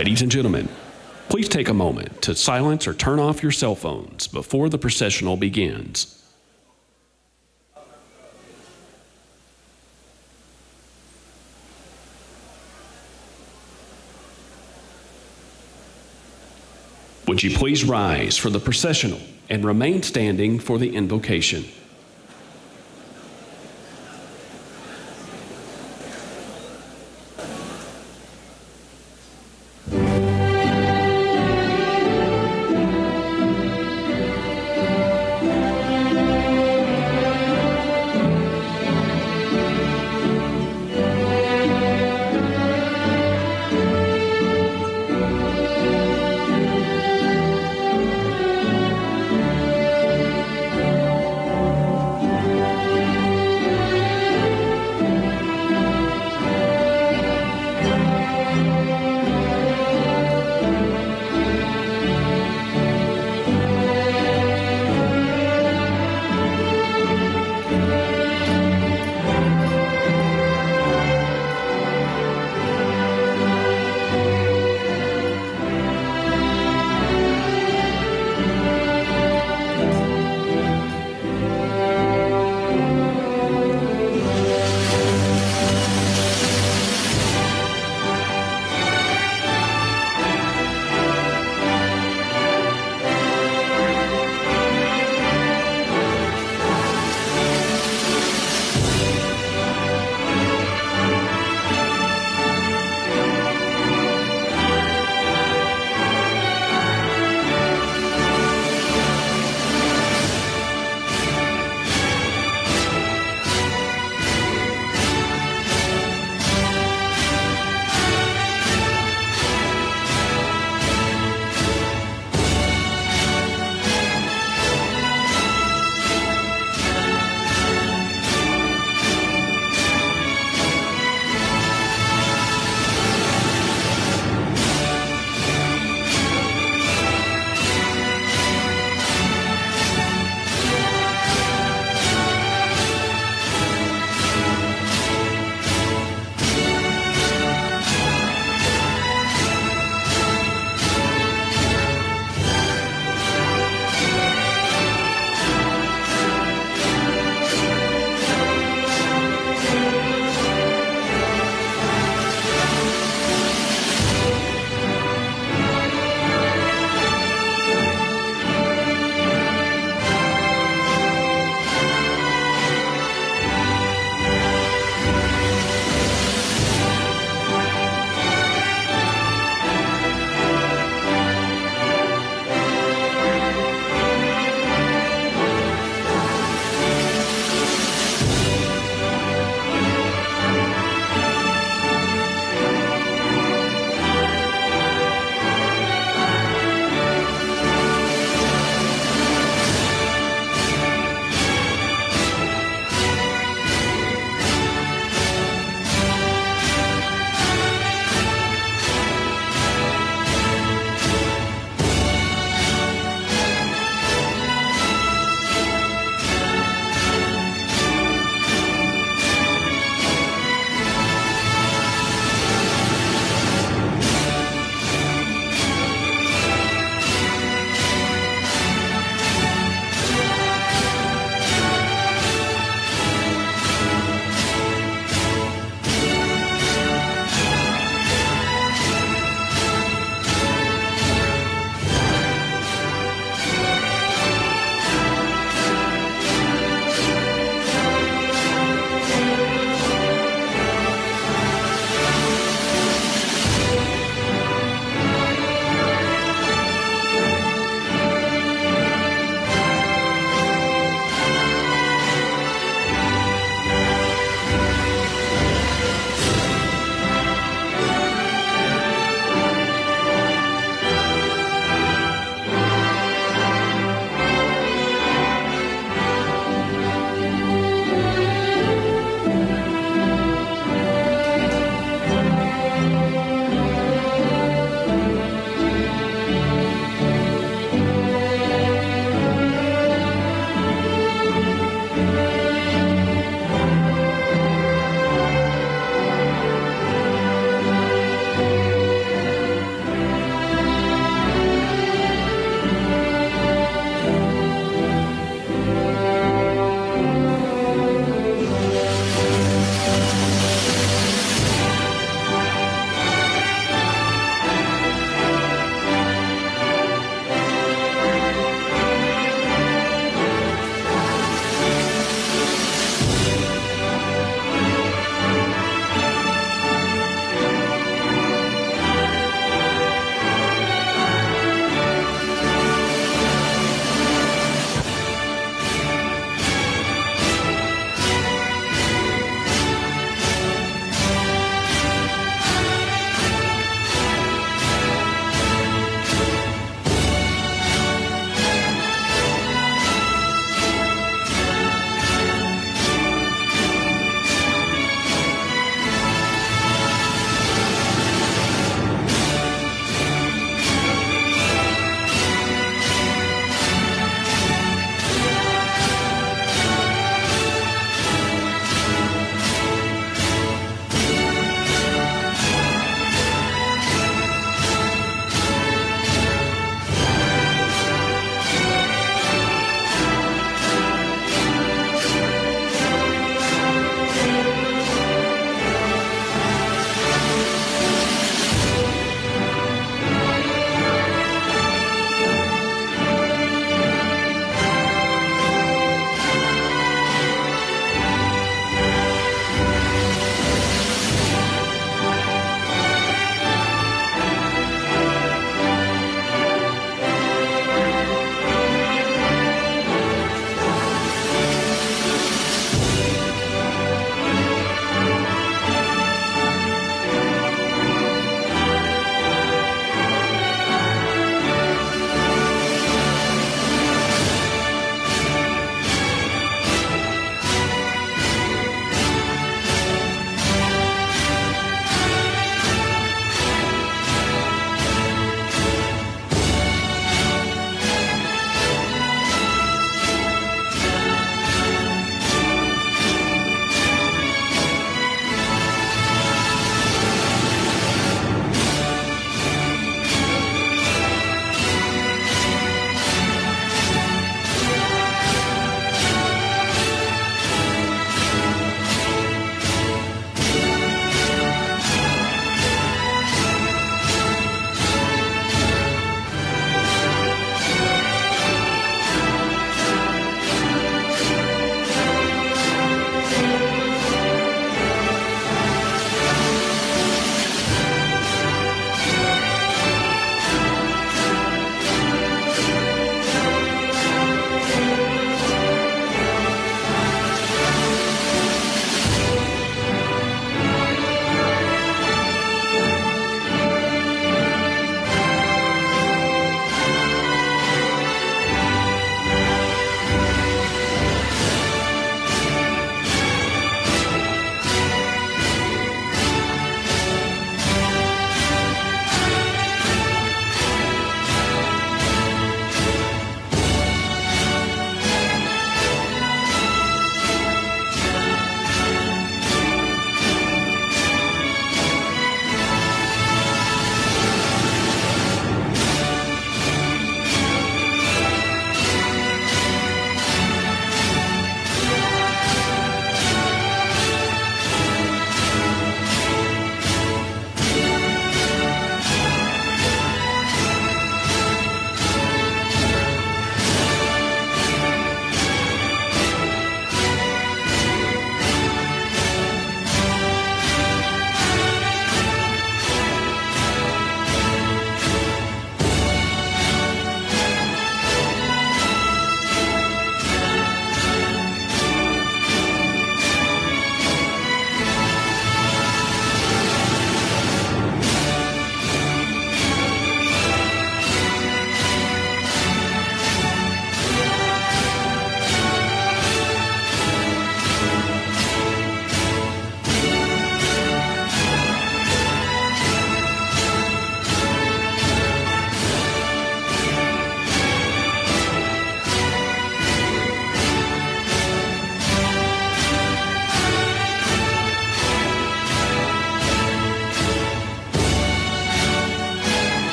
Ladies and gentlemen, please take a moment to silence or turn off your cell phones before the processional begins. Would you please rise for the processional and remain standing for the invocation?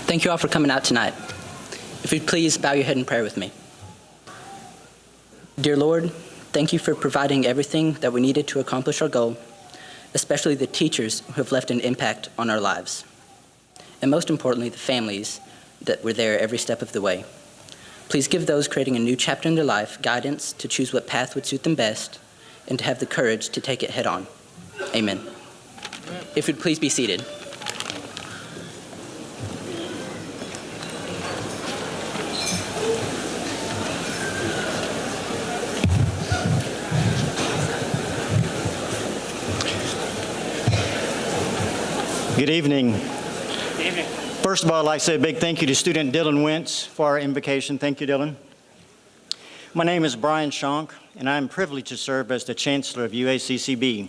Thank you all for coming out tonight. If you'd please bow your head in prayer with me. Dear Lord, thank you for providing everything that we needed to accomplish our goal, especially the teachers who have left an impact on our lives, and most importantly, the families that were there every step of the way. Please give those creating a new chapter in their life guidance to choose what path would suit them best and to have the courage to take it head on. Amen. If you'd please be seated. Good evening. Good evening. First of all, I'd like to say a big thank you to student Dylan Wentz for our invocation. Thank you, Dylan. My name is Brian Shonk, and I am privileged to serve as the Chancellor of UACCB.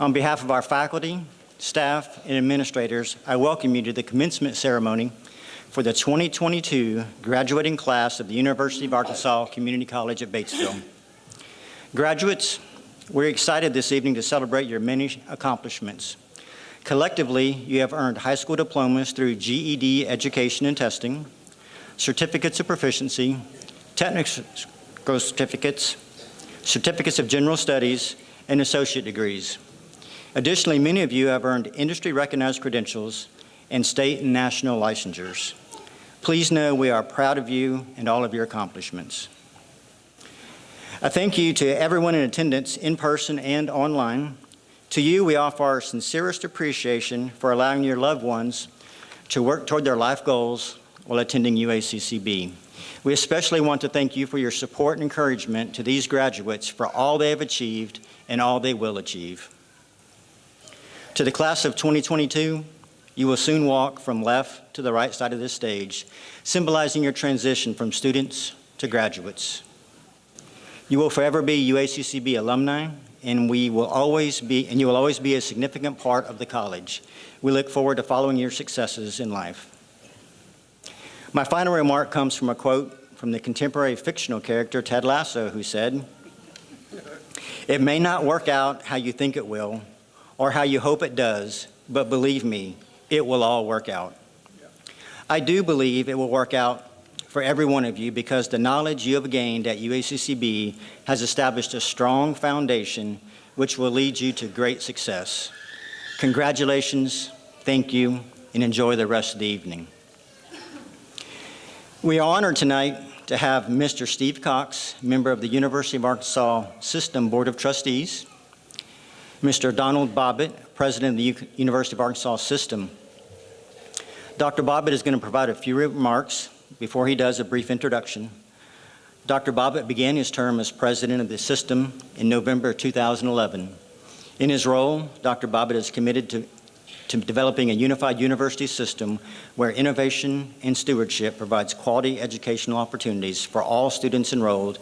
On behalf of our faculty, staff, and administrators, I welcome you to the commencement ceremony for the 2022 graduating class of the University of Arkansas Community College at Batesville. Graduates, we're excited this evening to celebrate your many accomplishments. Collectively, you have earned high school diplomas through GED education and testing, certificates of proficiency, technical certificates, certificates of general studies, and associate degrees. Additionally, many of you have earned industry-recognized credentials and state and national licensures. Please know we are proud of you and all of your accomplishments. A thank you to everyone in attendance in person and online. To you, we offer our sincerest appreciation for allowing your loved ones to work toward their life goals while attending UACCB. We especially want to thank you for your support and encouragement to these graduates for all they have achieved and all they will achieve. To the class of 2022, you will soon walk from left to the right side of this stage, symbolizing your transition from students to graduates. You will forever be UACCB alumni, and you will always be a significant part of the college. We look forward to following your successes in life. My final remark comes from a quote from the contemporary fictional character Ted Lasso, who said, "It may not work out how you think it will, or how you hope it does, but believe me, it will all work out." I do believe it will work out for every one of you because the knowledge you have gained at UACCB has established a strong foundation which will lead you to great success. Congratulations, thank you, and enjoy the rest of the evening. We are honored tonight to have Mr. Steve Cox, member of the University of Arkansas System Board of Trustees, Mr. Donald Bobbitt, president of the University of Arkansas System. Dr. Bobbitt is going to provide a few remarks before he does a brief introduction. Dr. Bobbitt began his term as president of the system in November 2011. In his role, Dr. Bobbitt is committed to developing a unified university system where innovation and stewardship provides quality educational opportunities for all students enrolled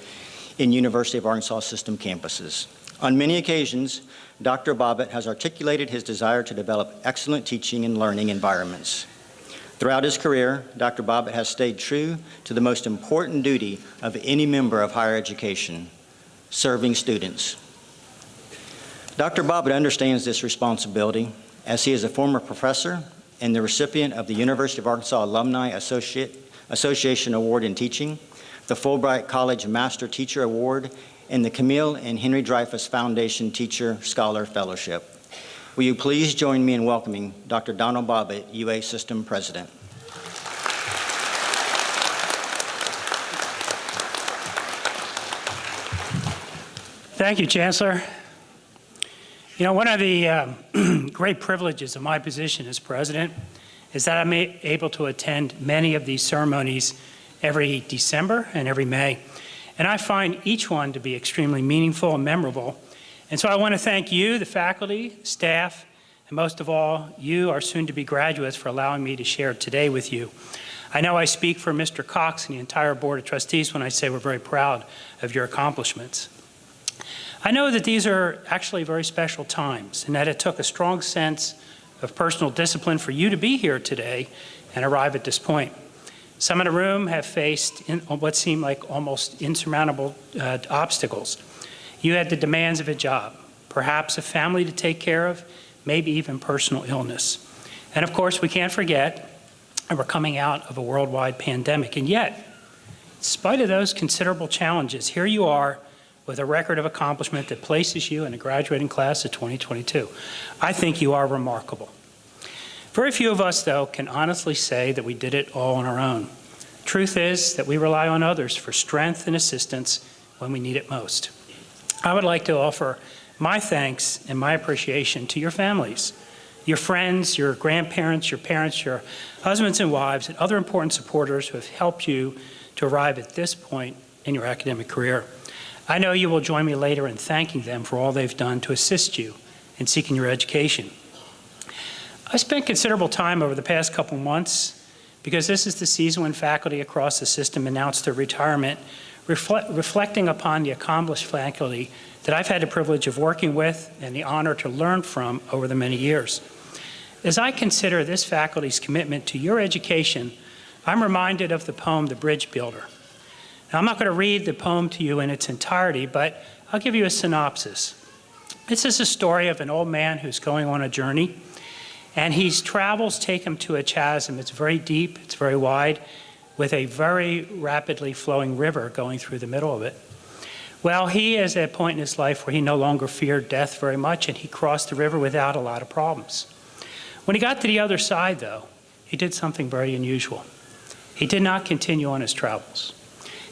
in University of Arkansas System campuses. On many occasions, Dr. Bobbitt has articulated his desire to develop excellent teaching and learning environments. Throughout his career, Dr. Bobbitt has stayed true to the most important duty of any member of higher education, serving students. Dr. Bobbitt understands this responsibility as he is a former professor and the recipient of the University of Arkansas Alumni Association Award in Teaching, the Fulbright College Master Teacher Award, and the Camille and Henry Dreyfuss Foundation Teacher Scholar Fellowship. Will you please join me in welcoming Dr. Donald Bobbitt, UA System President. Thank you, Chancellor. You know, one of the great privileges of my position as president is that I'm able to attend many of these ceremonies every December and every May. And I find each one to be extremely meaningful and memorable. And so I want to thank you, the faculty, staff, and most of all, you, our soon-to-be graduates, for allowing me to share today with you. I know I speak for Mr. Cox and the entire Board of Trustees when I say we're very proud of your accomplishments. I know that these are actually very special times and that it took a strong sense of personal discipline for you to be here today and arrive at this point. Some in the room have faced what seem like almost insurmountable obstacles. You had the demands of a job, perhaps a family to take care of, maybe even personal illness. And of course, we can't forget and we're coming out of a worldwide pandemic. And yet, in spite of those considerable challenges, here you are with a record of accomplishment that places you in a graduating class of 2022. I think you are remarkable. Very few of us, though, can honestly say that we did it all on our own. Truth is that we rely on others for strength and assistance when we need it most. I would like to offer my thanks and my appreciation to your families, your friends, your grandparents, your parents, your husbands and wives, and other important supporters who have helped you to arrive at this point in your academic career. I know you will join me later in thanking them for all they've done to assist you in seeking your education. I spent considerable time over the past couple months because this is the season when faculty across the system announce their retirement, reflecting upon the accomplished faculty that I've had the privilege of working with and the honor to learn from over the many years. As I consider this faculty's commitment to your education, I'm reminded of the poem, The Bridge Builder. Now, I'm not going to read the poem to you in its entirety, but I'll give you a synopsis. This is a story of an old man who's going on a journey, and his travels take him to a chasm. It's very deep, it's very wide, with a very rapidly flowing river going through the middle of it. Well, he is at a point in his life where he no longer feared death very much, and he crossed the river without a lot of problems. When he got to the other side, though, he did something very unusual. He did not continue on his travels.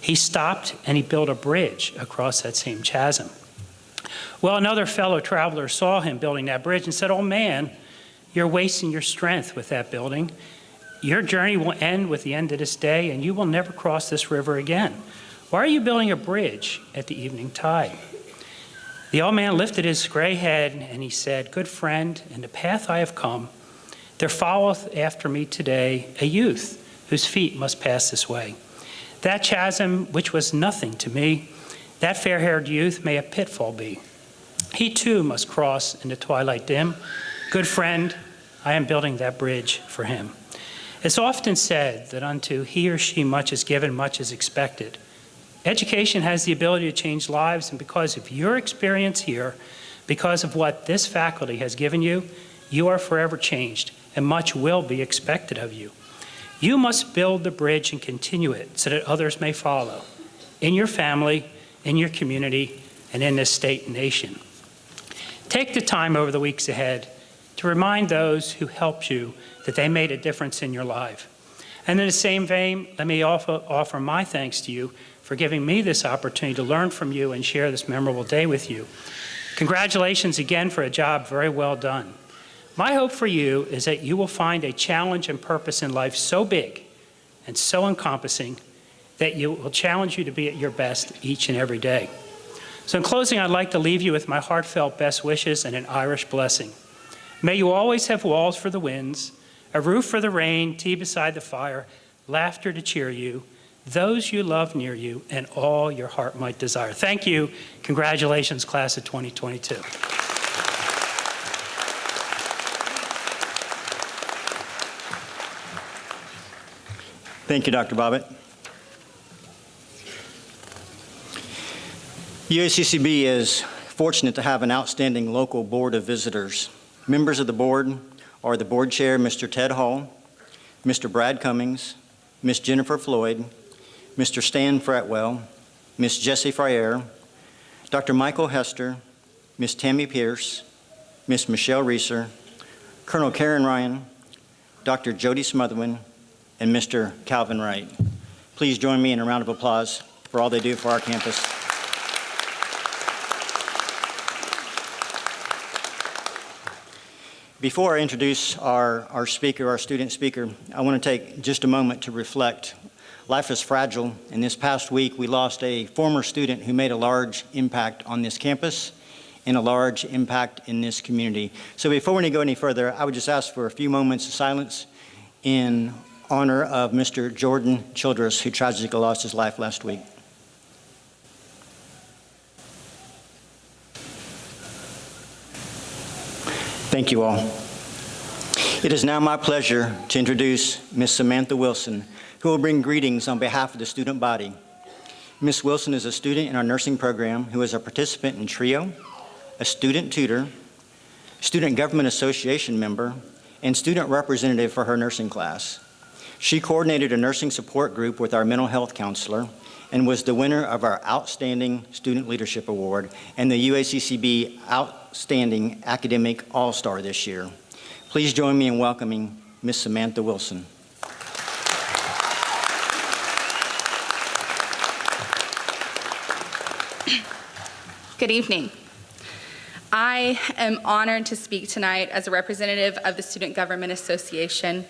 He stopped and he built a bridge across that same chasm. Well, another fellow traveler saw him building that bridge and said, "Oh man, you're wasting your strength with that building. Your journey will end with the end of this day and you will never cross this river again. Why are you building a bridge at the evening tide?" The old man lifted his gray head and he said, "Good friend, in the path I have come, there followeth after me today a youth whose feet must pass this way. That chasm, which was nothing to me, that fair-haired youth may a pitfall be. He too must cross in the twilight dim. Good friend, I am building that bridge for him." It's often said that unto he or she much is given, much is expected. Education has the ability to change lives, and because of your experience here, because of what this faculty has given you, you are forever changed, and much will be expected of you. You must build the bridge and continue it so that others may follow, in your family, in your community, and in this state and nation. Take the time over the weeks ahead to remind those who helped you that they made a difference in your life. And in the same vein, let me offer my thanks to you for giving me this opportunity to learn from you and share this memorable day with you. Congratulations again for a job very well done. My hope for you is that you will find a challenge and purpose in life so big and so encompassing that it will challenge you to be at your best each and every day. So in closing, I'd like to leave you with my heartfelt best wishes and an Irish blessing. May you always have walls for the winds, a roof for the rain, tea beside the fire, laughter to cheer you, those you love near you, and all your heart might desire. Thank you. Congratulations, class of 2022. Thank you, Dr. Bobbitt. UACCB is fortunate to have an outstanding local board of visitors. Members of the board are the board chair, Mr. Ted Hall, Mr. Brad Cummings, Ms. Jennifer Floyd, Mr. Stan Fretwell, Ms. Jessie Fryer, Dr. Michael Hester, Ms. Tammy Pierce, Ms. Michelle Reeser, Colonel Karen Ryan, Dr. Jody Smotherman, and Mr. Calvin Wright. Please join me in a round of applause for all they do for our campus. Before I introduce our speaker, our student speaker, I want to take just a moment to reflect. Life is fragile, and this past week we lost a former student who made a large impact on this campus and a large impact in this community. So before we go any further, I would just ask for a few moments of silence in honor of Mr. Jordan Childress, who tragically lost his life last week. Thank you all. It is now my pleasure to introduce Ms. Samantha Wilson, who will bring greetings on behalf of the student body. Ms. Wilson is a student in our nursing program who is a participant in TRIO, a student tutor, student government association member, and student representative for her nursing class. She coordinated a nursing support group with our mental health counselor and was the winner of our Outstanding Student Leadership Award and the UACCB Outstanding Academic All-Star this year. Please join me in welcoming Ms. Samantha Wilson. Good evening. I am honored to speak tonight as a representative of the Student Government Association.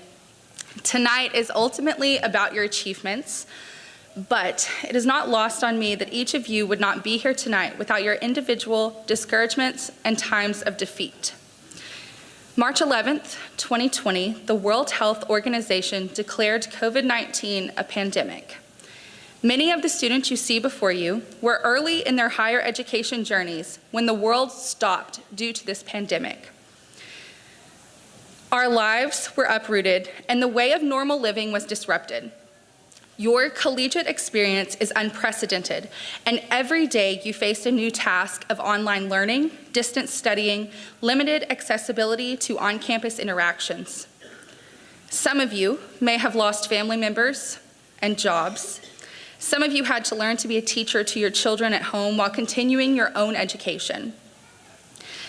Tonight is ultimately about your achievements, but it is not lost on me that each of you would not be here tonight without your individual discouragements and times of defeat. March 11th, 2020, the World Health Organization declared COVID-19 a pandemic. Many of the students you see before you were early in their higher education journeys when the world stopped due to this pandemic. Our lives were uprooted and the way of normal living was disrupted. Your collegiate experience is unprecedented, and every day you face a new task of online learning, distance studying, limited accessibility to on-campus interactions. Some of you may have lost family members and jobs. Some of you had to learn to be a teacher to your children at home while continuing your own education.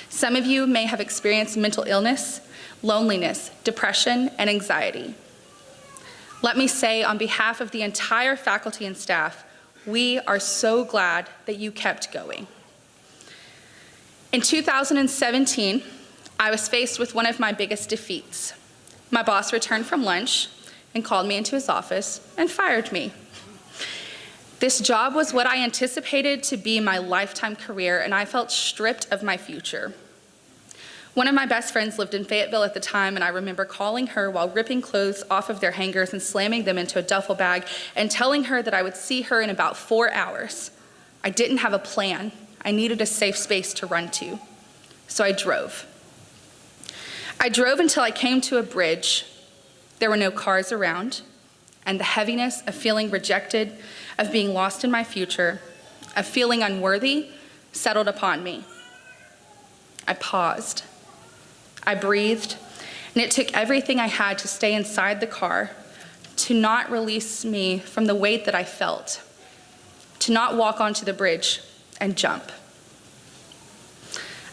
Some of you may have experienced mental illness, loneliness, depression, and anxiety. Let me say on behalf of the entire faculty and staff, we are so glad that you kept going. In 2017, I was faced with one of my biggest defeats. My boss returned from lunch and called me into his office and fired me. This job was what I anticipated to be my lifetime career, and I felt stripped of my future. One of my best friends lived in Fayetteville at the time, and I remember calling her while ripping clothes off of their hangers and slamming them into a duffel bag and telling her that I would see her in about 4 hours. I didn't have a plan. I needed a safe space to run to. So I drove. I drove until I came to a bridge. There were no cars around, and the heaviness of feeling rejected, of being lost in my future, of feeling unworthy, settled upon me. I paused. I breathed, and it took everything I had to stay inside the car, to not release me from the weight that I felt, to not walk onto the bridge and jump.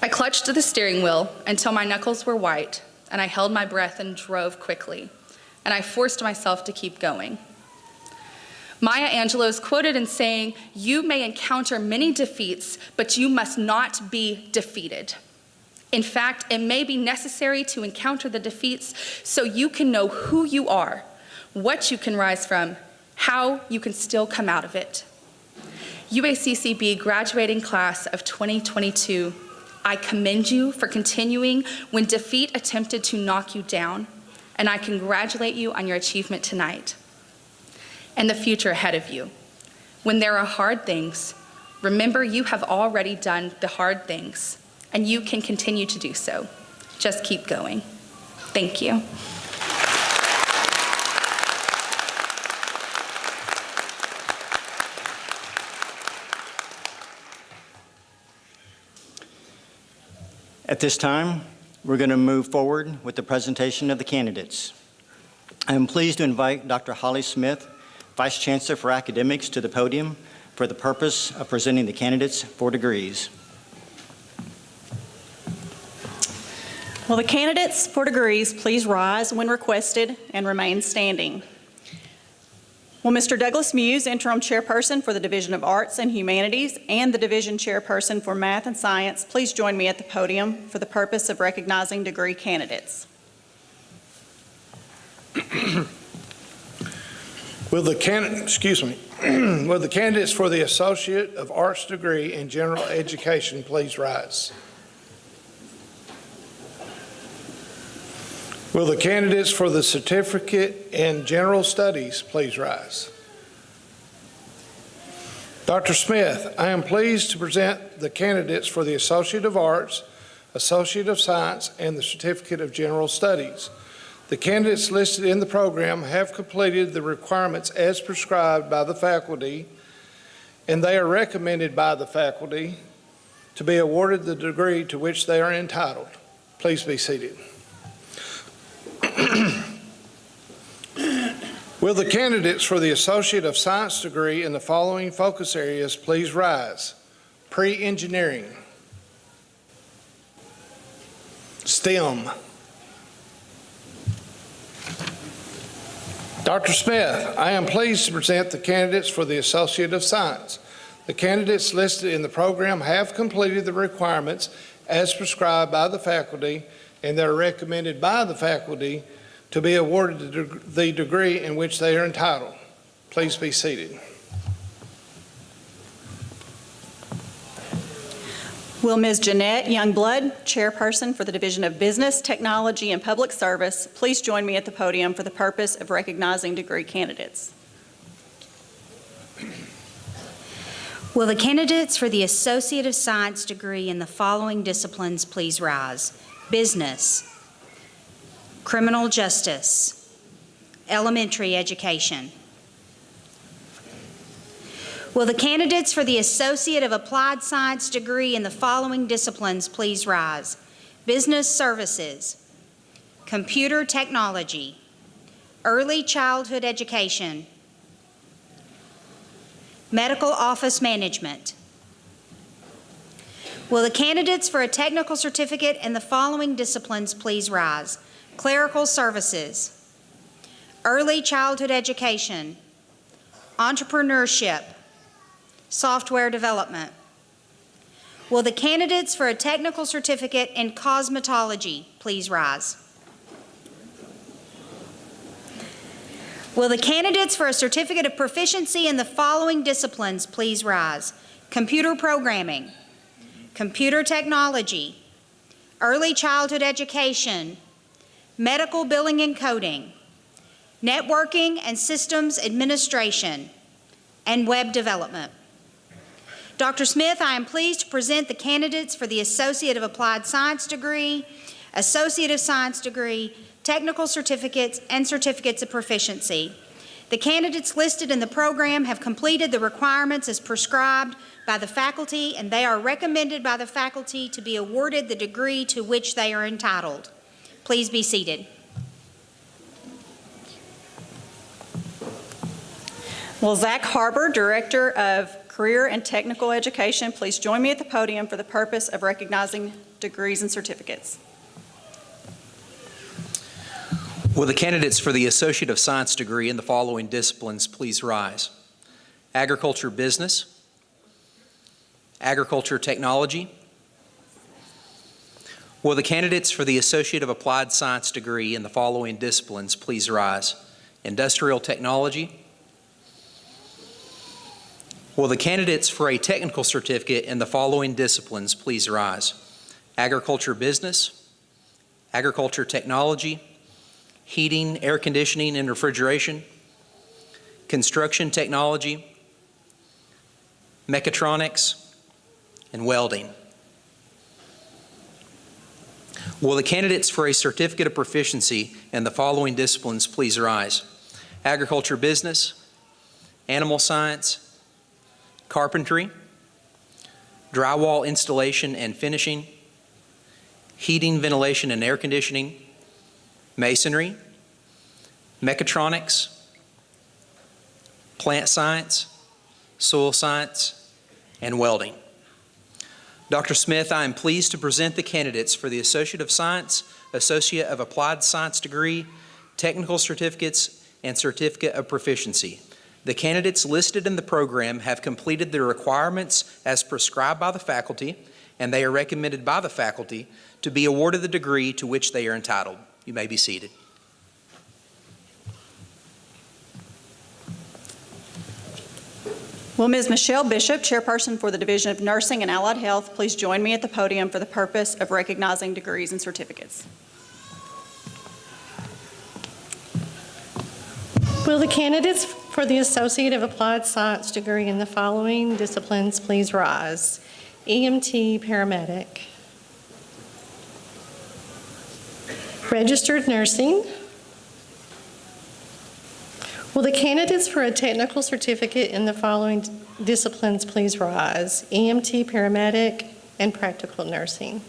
I clutched the steering wheel until my knuckles were white, and I held my breath and drove quickly, and I forced myself to keep going. Maya Angelou is quoted in saying, "You may encounter many defeats, but you must not be defeated." In fact, it may be necessary to encounter the defeats so you can know who you are, what you can rise from, how you can still come out of it. UACCB graduating class of 2022, I commend you for continuing when defeat attempted to knock you down, and I congratulate you on your achievement tonight and the future ahead of you. When there are hard things, remember you have already done the hard things, and you can continue to do so. Just keep going. Thank you. At this time, we're going to move forward with the presentation of the candidates. I am pleased to invite Dr. Holly Smith, Vice Chancellor for Academics, to the podium for the purpose of presenting the candidates for degrees. Will the candidates for degrees please rise when requested and remain standing? Will Mr. Douglas Muse, Interim Chairperson for the Division of Arts and Humanities and the Division Chairperson for Math and Science, please join me at the podium for the purpose of recognizing degree candidates? Will the candidates for the Associate of Arts degree in General Education please rise? Will the candidates for the Certificate in General Studies please rise? Dr. Smith, I am pleased to present the candidates for the Associate of Arts, Associate of Science, and the Certificate of General Studies. The candidates listed in the program have completed the requirements as prescribed by the faculty, and they are recommended by the faculty to be awarded the degree to which they are entitled. Please be seated. Will the candidates for the Associate of Science degree in the following focus areas please rise? Pre-engineering, STEM. Dr. Smith, I am pleased to present the candidates for the Associate of Science. The candidates listed in the program have completed the requirements as prescribed by the faculty, and they are recommended by the faculty to be awarded the degree in which they are entitled. Please be seated. Will Ms. Jeanette Youngblood, Chairperson for the Division of Business, Technology, and Public Service, please join me at the podium for the purpose of recognizing degree candidates? Will the candidates for the Associate of Science degree in the following disciplines please rise? Business, Criminal Justice, Elementary Education. Will the candidates for the Associate of Applied Science degree in the following disciplines please rise? Business Services, Computer Technology, Early Childhood Education, Medical Office Management. Will the candidates for a technical certificate in the following disciplines please rise? Clerical Services, Early Childhood Education, Entrepreneurship, Software Development. Will the candidates for a technical certificate in cosmetology please rise? Will the candidates for a certificate of proficiency in the following disciplines please rise? Computer programming, computer technology, early childhood education, medical billing and coding, networking and systems administration, and web development. Dr. Smith, I am pleased to present the candidates for the Associate of Applied Science degree, Associate of Science degree, technical certificates, and certificates of proficiency. The candidates listed in the program have completed the requirements as prescribed by the faculty, and they are recommended by the faculty to be awarded the degree to which they are entitled. Please be seated. Will Zach Harbour, Director of Career and Technical Education, please join me at the podium for the purpose of recognizing degrees and certificates? Will the candidates for the Associate of Science degree in the following disciplines please rise? Agriculture Business, Agriculture Technology. Will the candidates for the Associate of Applied Science degree in the following disciplines please rise? Industrial Technology. Will the candidates for a technical certificate in the following disciplines please rise? Agriculture Business, Agriculture Technology, Heating, Air Conditioning, and Refrigeration, Construction Technology, Mechatronics, and Welding. Will the candidates for a certificate of proficiency in the following disciplines please rise? Agriculture Business, Animal Science, Carpentry, Drywall Installation and Finishing, Heating, Ventilation, and Air Conditioning, Masonry, Mechatronics, Plant Science, Soil Science, and Welding. Dr. Smith, I am pleased to present the candidates for the Associate of Science, Associate of Applied Science degree, technical certificates, and certificate of proficiency. The candidates listed in the program have completed the requirements as prescribed by the faculty, and they are recommended by the faculty to be awarded the degree to which they are entitled. You may be seated. Will Ms. Michelle Bishop, Chairperson for the Division of Nursing and Allied Health, please join me at the podium for the purpose of recognizing degrees and certificates? Will the candidates for the Associate of Applied Science degree in the following disciplines please rise? EMT Paramedic, Registered Nursing. Will the candidates for a technical certificate in the following disciplines please rise? EMT Paramedic and Practical Nursing.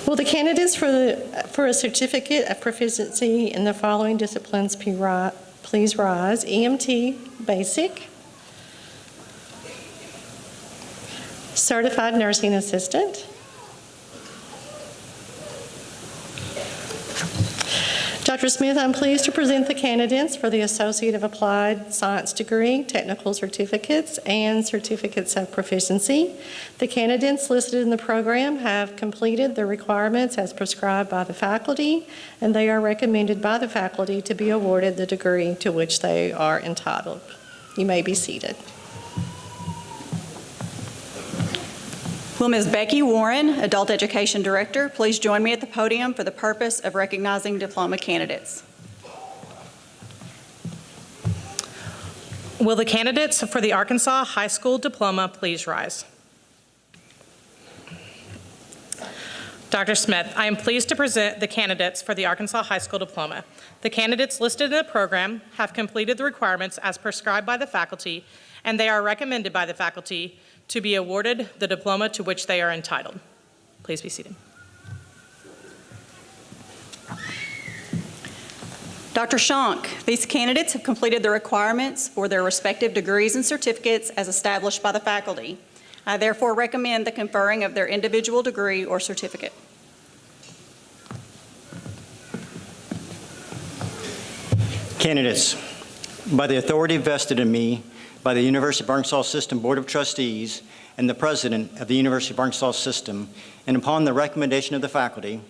Will Will the candidates for a certificate of proficiency in the following disciplines please rise? EMT Basic, Certified Nursing Assistant, Dr. Smith, I'm pleased to present the candidates for the Associate of Applied Science degree, technical certificates, and certificates of proficiency. The candidates listed in the program have completed the requirements as prescribed by the faculty, and they are recommended by the faculty to be awarded the degree to which they are entitled. You may be seated. Will Ms. Becky Warren, Adult Education Director, please join me at the podium for the purpose of recognizing diploma candidates. Will the candidates for the Arkansas High School Diploma please rise? Dr. Smith, I am pleased to present the candidates for the Arkansas High School Diploma. The candidates listed in the program have completed the requirements as prescribed by the faculty, and they are recommended by the faculty to be awarded the diploma to which they are entitled. Please be seated. Dr. Shonk, these candidates have completed the requirements for their respective degrees and certificates as established by the faculty. I therefore recommend the conferring of their individual degree or certificate. Candidates, by the authority vested in me by the University of Arkansas System Board of Trustees and the President of the University of Arkansas System, and upon the recommendation of the faculty,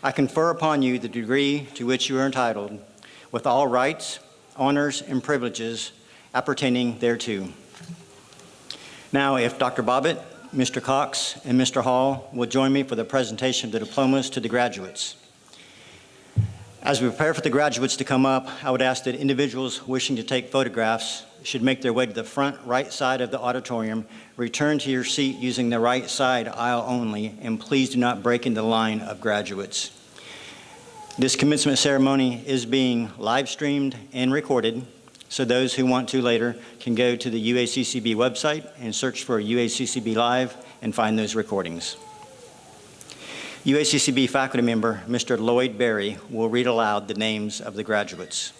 I confer upon you the degree to which you are entitled, with all rights, honors, and privileges appertaining thereto. Now, if Dr. Bobbitt, Mr. Cox, and Mr. Hall will join me for the presentation of the diplomas to the graduates. As we prepare for the graduates to come up, I would ask that individuals wishing to take photographs should make their way to the front right side of the auditorium, return to your seat using the right side aisle only, and please do not break into the line of graduates. This commencement ceremony is being live streamed and recorded, so those who want to later can go to the UACCB website and search for UACCB Live and find those recordings. UACCB faculty member, Mr. Lloyd Berry, will read aloud the names of the graduates.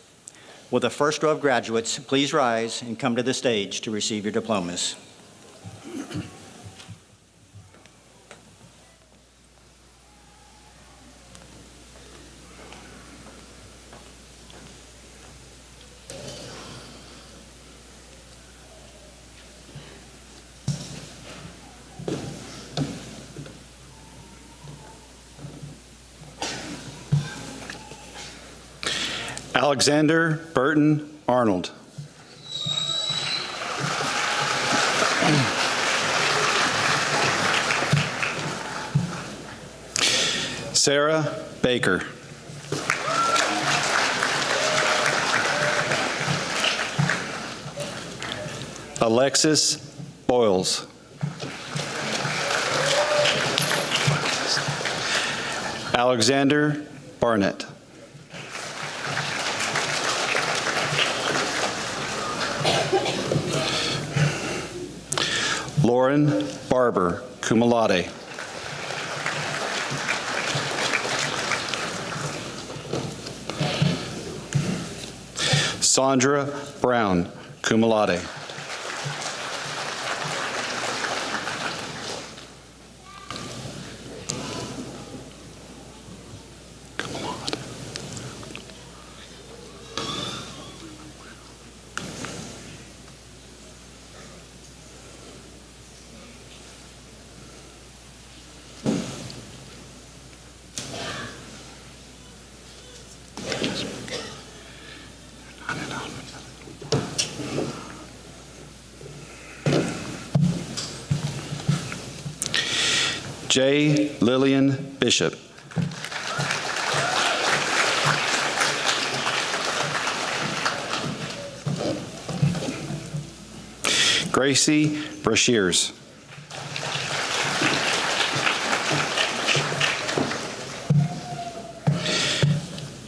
Will the first row of graduates please rise and come to the stage to receive your diplomas? Alexander Burton Arnold. Sarah Baker. Alexis Boyles. Alexander Barnett. Lauren Barber, cum laude. Sandra Brown, cum laude. J. Lillian Bishop. Gracie Brashears.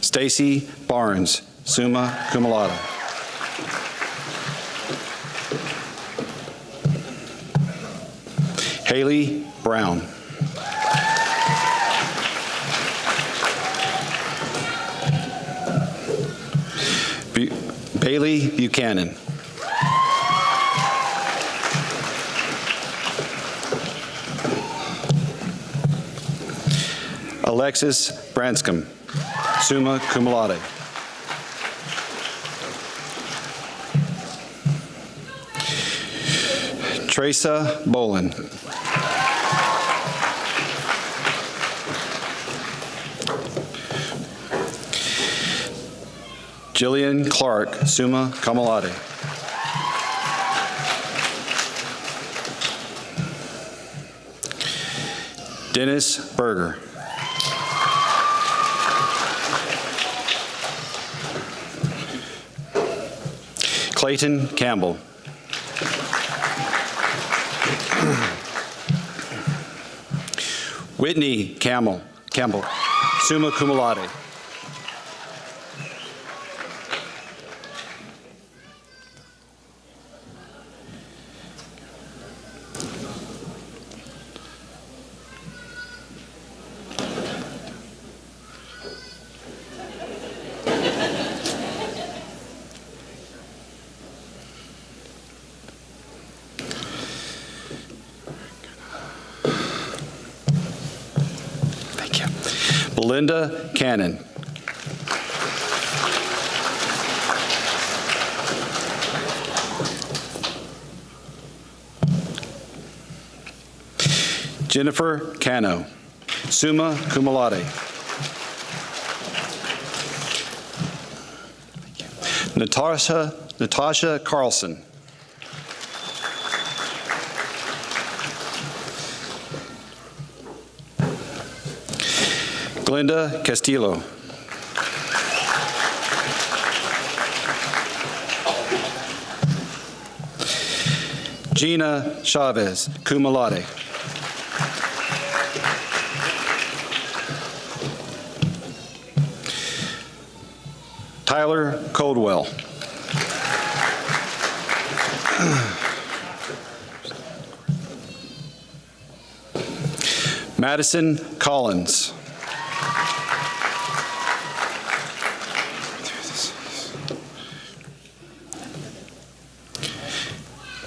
Stacy Barnes, summa cum laude. Haley Brown. Haley Buchanan. Alexis Branscombe, summa cum laude. Teresa Bolin. Jillian Clark, summa cum laude. Dennis Berger. Clayton Campbell. Whitney Campbell, summa cum laude. Belinda Cannon. Jennifer Cano, summa cum laude. Natasha Carlson. Glenda Castillo. Gina Chavez, cum laude. Tyler Coldwell. Madison Collins.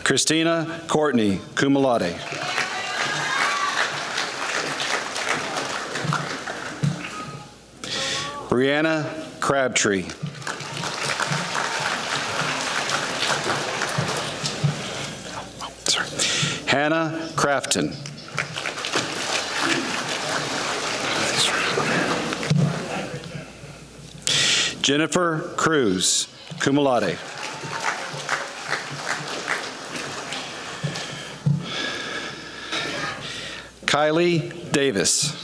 Christina Courtney, cum laude. Brianna Crabtree. Hannah Crafton. Jennifer Cruz, cum laude. Kylie Davis.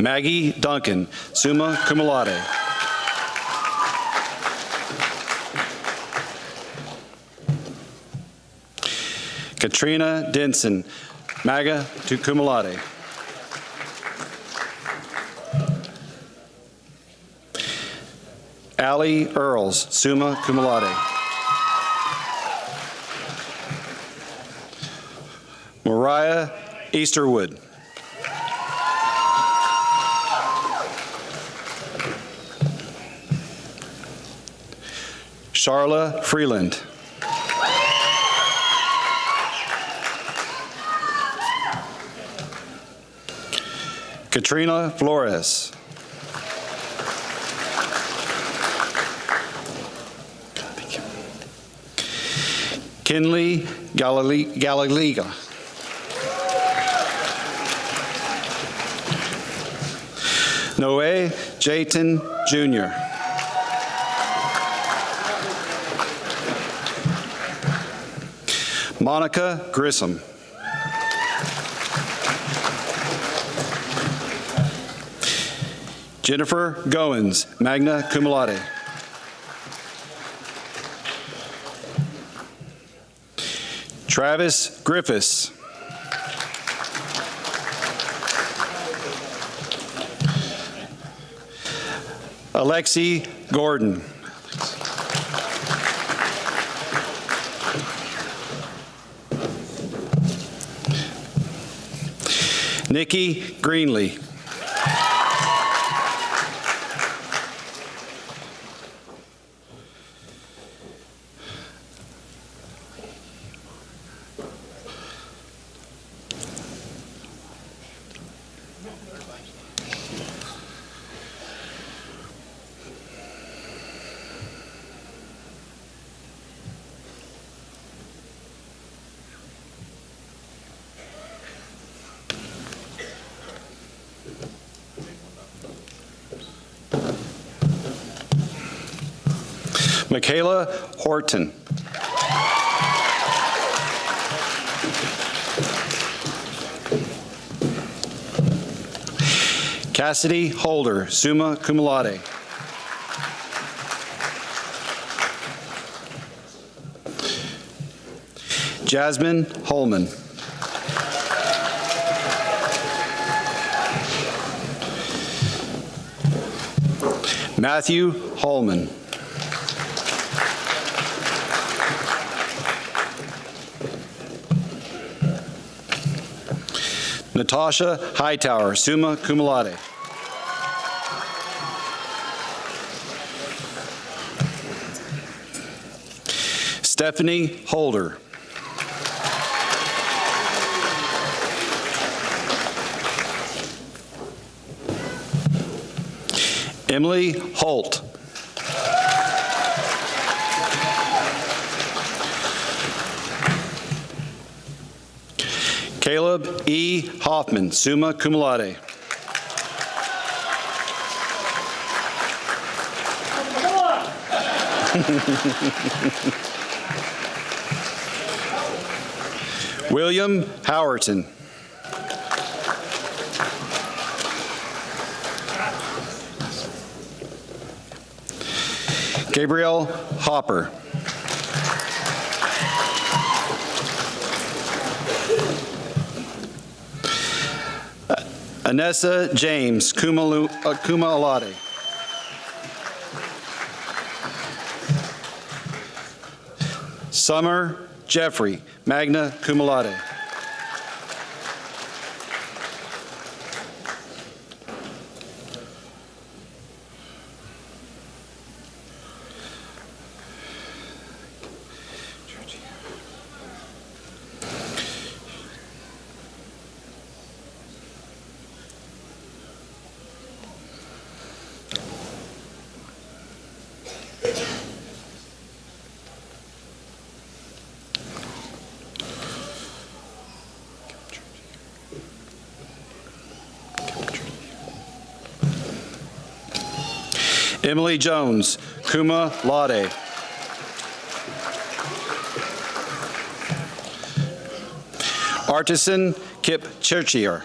Maggie Duncan, summa cum laude. Katrina Denson, magna cum laude. Allie Earls, summa cum laude. Mariah Easterwood. Charla Freeland. Katrina Flores. Kinley Galaliga. Noe Jayton Jr. Monica Grissom. Jennifer Goins, magna cum laude. Travis Griffiths. Alexi Gordon. Nikki Greenlee. Michaela Horton. Cassidy Holder, summa cum laude. Jasmine Holman. Matthew Holman. Natasha Hightower, summa cum laude. Stephanie Holder. Emily Holt. Caleb E. Hoffman, summa cum laude. William Howerton. Gabriel Hopper. Anessa James, cum laude. Summer Jeffrey, magna cum laude. Emily Jones, cum laude. Artisan Kip Churchier.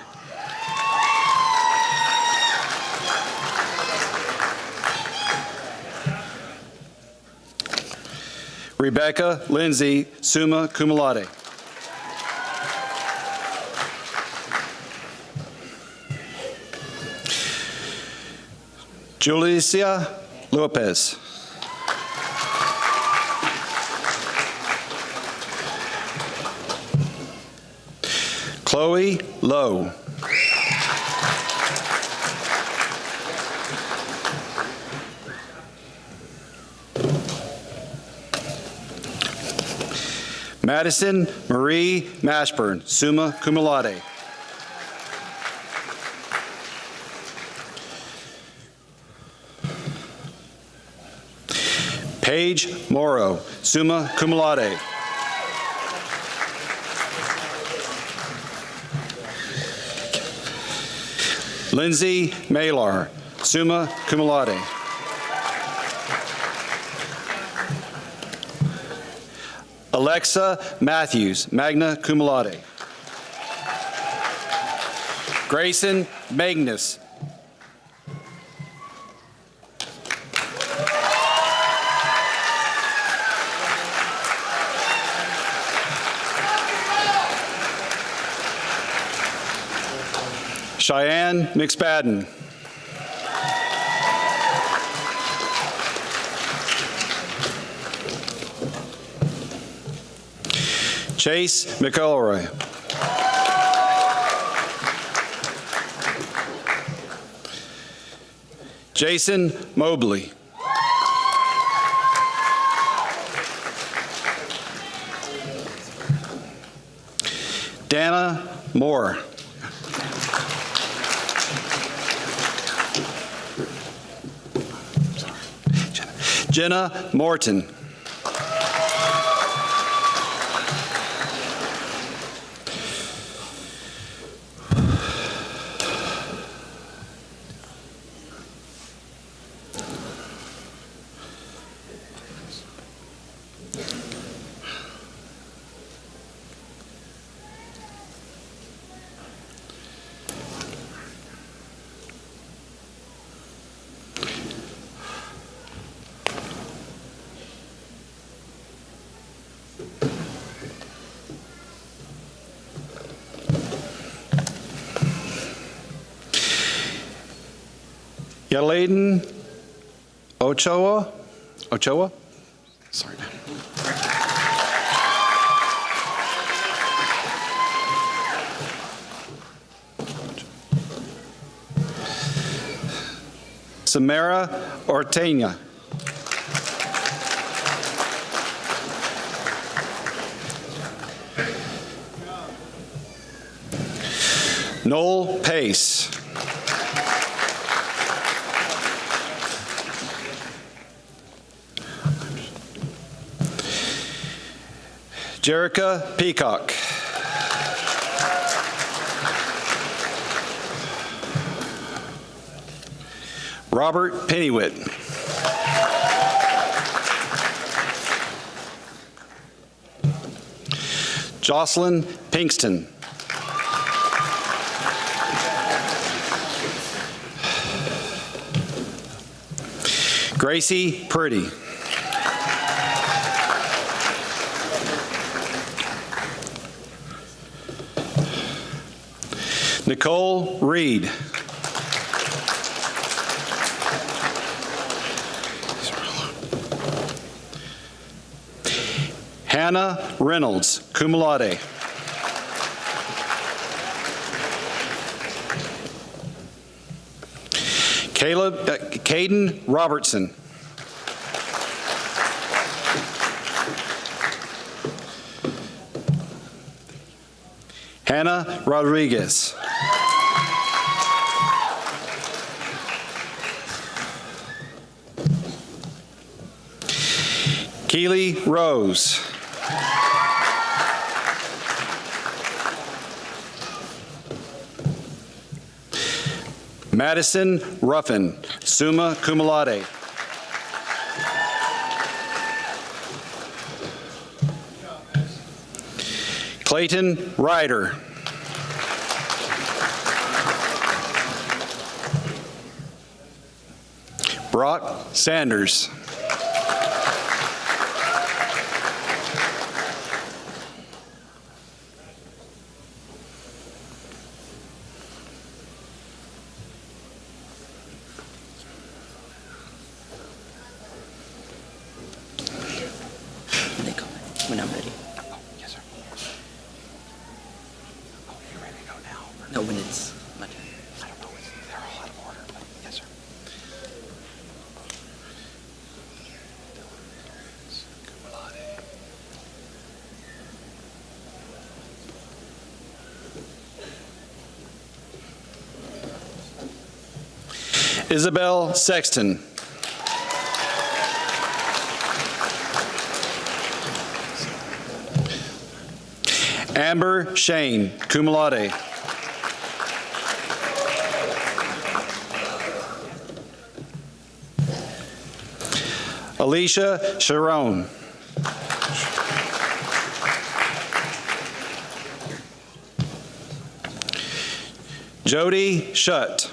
Rebecca Lindsay, summa cum laude. Julicia Lopez. Chloe Lowe. Madison Marie Mashburn, summa cum laude. Paige Morrow, summa cum laude. Lindsay Malar, summa cum laude. Alexa Matthews, magna cum laude. Grayson Magnus. Cheyenne McSpadden. Chase McElroy. Jason Mobley. Dana Moore. Jenna Morton. Yaladen Ochoa? Sorry. Samara Ortega. Noel Pace. Jerica Peacock. Robert Pennywitt. Jocelyn Pinkston. Gracie Purdy. Nicole Reed. Hannah Reynolds, cum laude. Caden Robertson. Hannah Rodriguez. Keely Rose. Madison Ruffin, summa cum laude. Clayton Ryder. Brock Sanders. When I'm ready. Yes, sir. Oh, you ready to go now? No, when it's my turn. I don't know. They're all out of order, but yes, sir. Isabel Sexton. Amber Shane, cum laude. Alicia Sharon. Jody Shutt.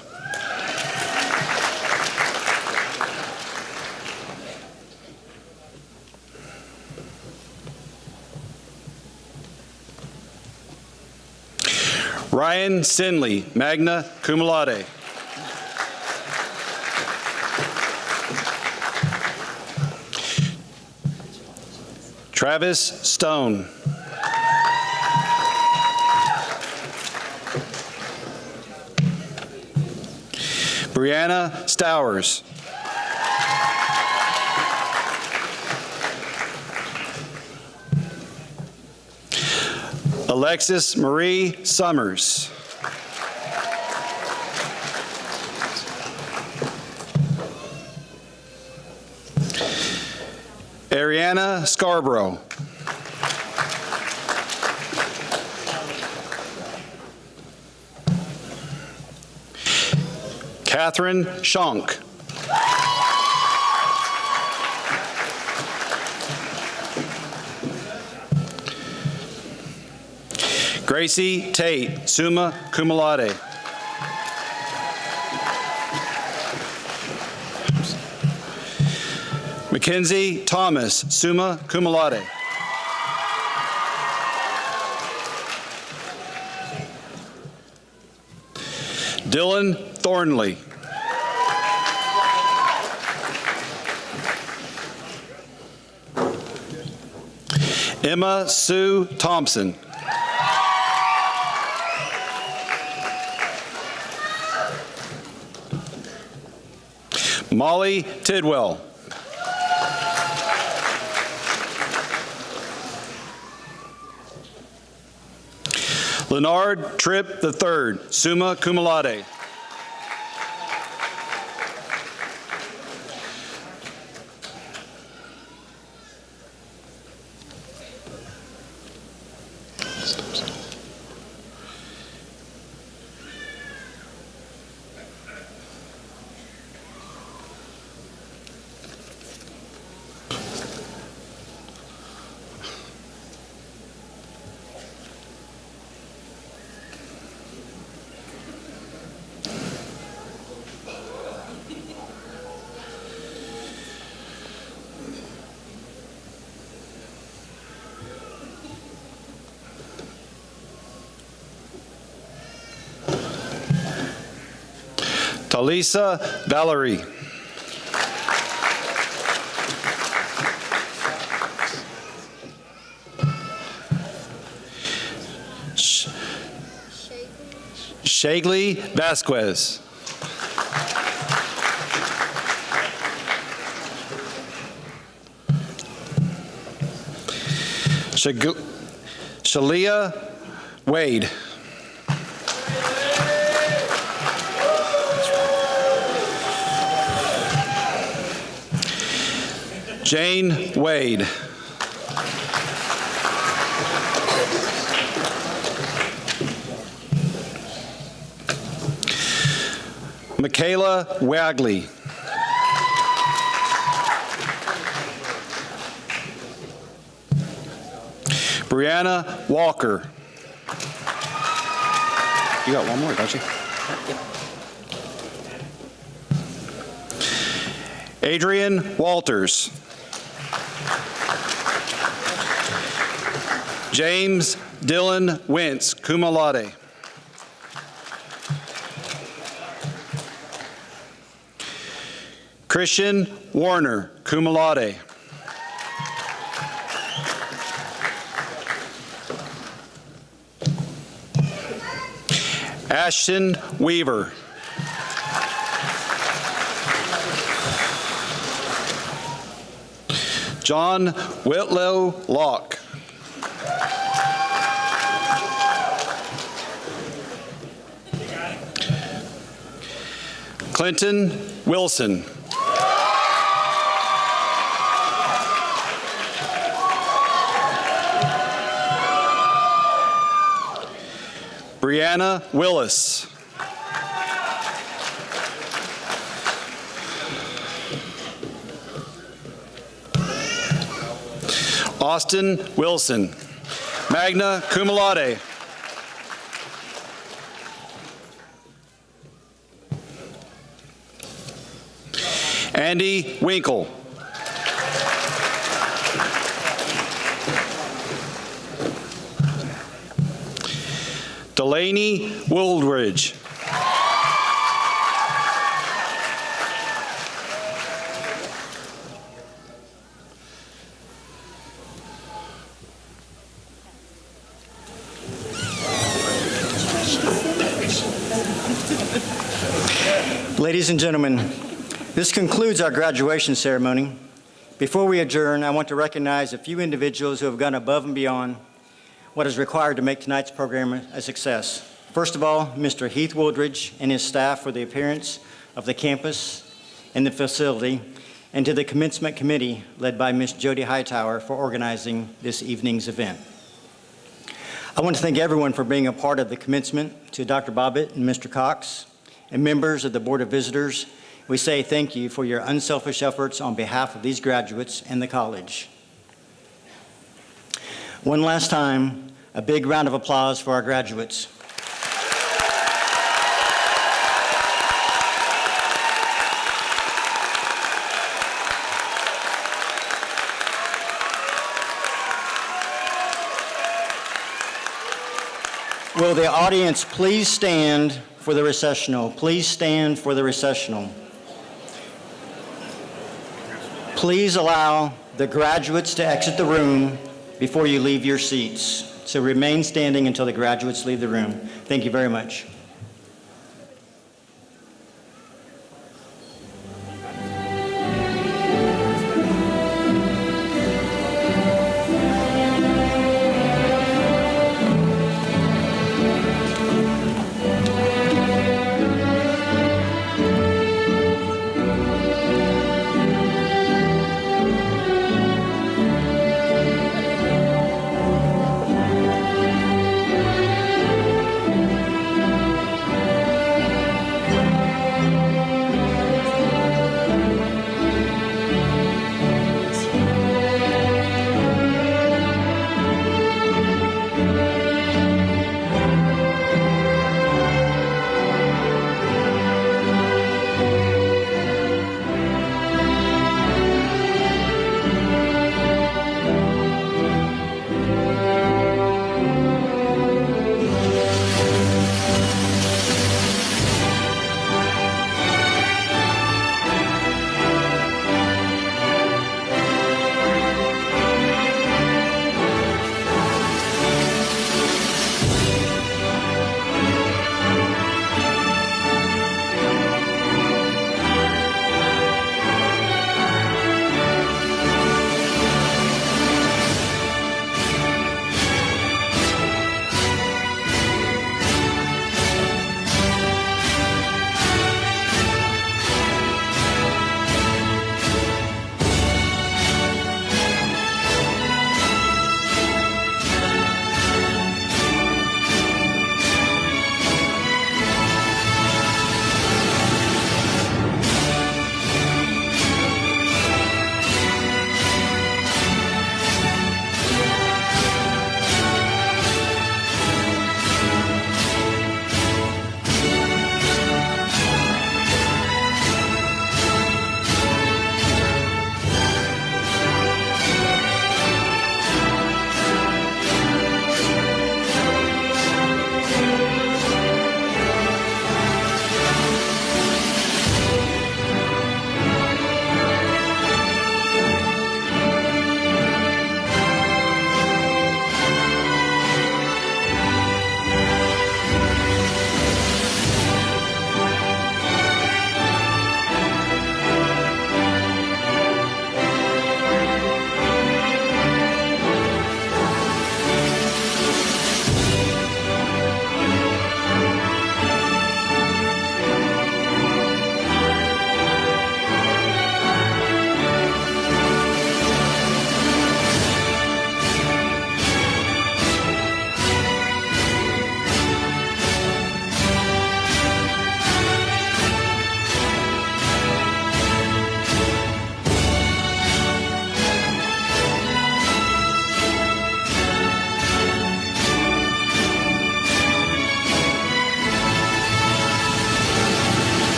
Ryan Sinley, magna cum laude. Travis Stone. Brianna Stowers. Alexis Marie Summers. Ariana Scarborough. Catherine Shonk. Gracie Tate, summa cum laude. Mackenzie Thomas, summa cum laude. Dylan Thornley. Emma Sue Thompson. Molly Tidwell. Leonard Tripp III, summa cum laude. Talisa Valerie. Shagley Vasquez. Shalia Wade. Jane Wade. Michaela Wagley. Brianna Walker. You got one more, don't you? Adrian Walters. James Dylan Wentz, cum laude. Christian Warner, cum laude. Ashton Weaver. John Whitlow Locke. Clinton Wilson. Brianna Willis. Austin Wilson, magna cum laude. Andy Winkle. Delaney Wooldridge. Ladies and gentlemen, this concludes our graduation ceremony. Before we adjourn, I want to recognize a few individuals who have gone above and beyond what is required to make tonight's program a success. First of all, Mr. Heath Wooldridge and his staff for the appearance of the campus and the facility, and to the commencement committee led by Ms. Jody Hightower for organizing this evening's event. I want to thank everyone for being a part of the commencement. To Dr. Bobbitt and Mr. Cox and members of the Board of Visitors, we say thank you for your unselfish efforts on behalf of these graduates and the college. One last time, a big round of applause for our graduates. Will the audience please stand for the recessional? Please stand for the recessional. Please allow the graduates to exit the room before you leave your seats. So remain standing until the graduates leave the room. Thank you very much.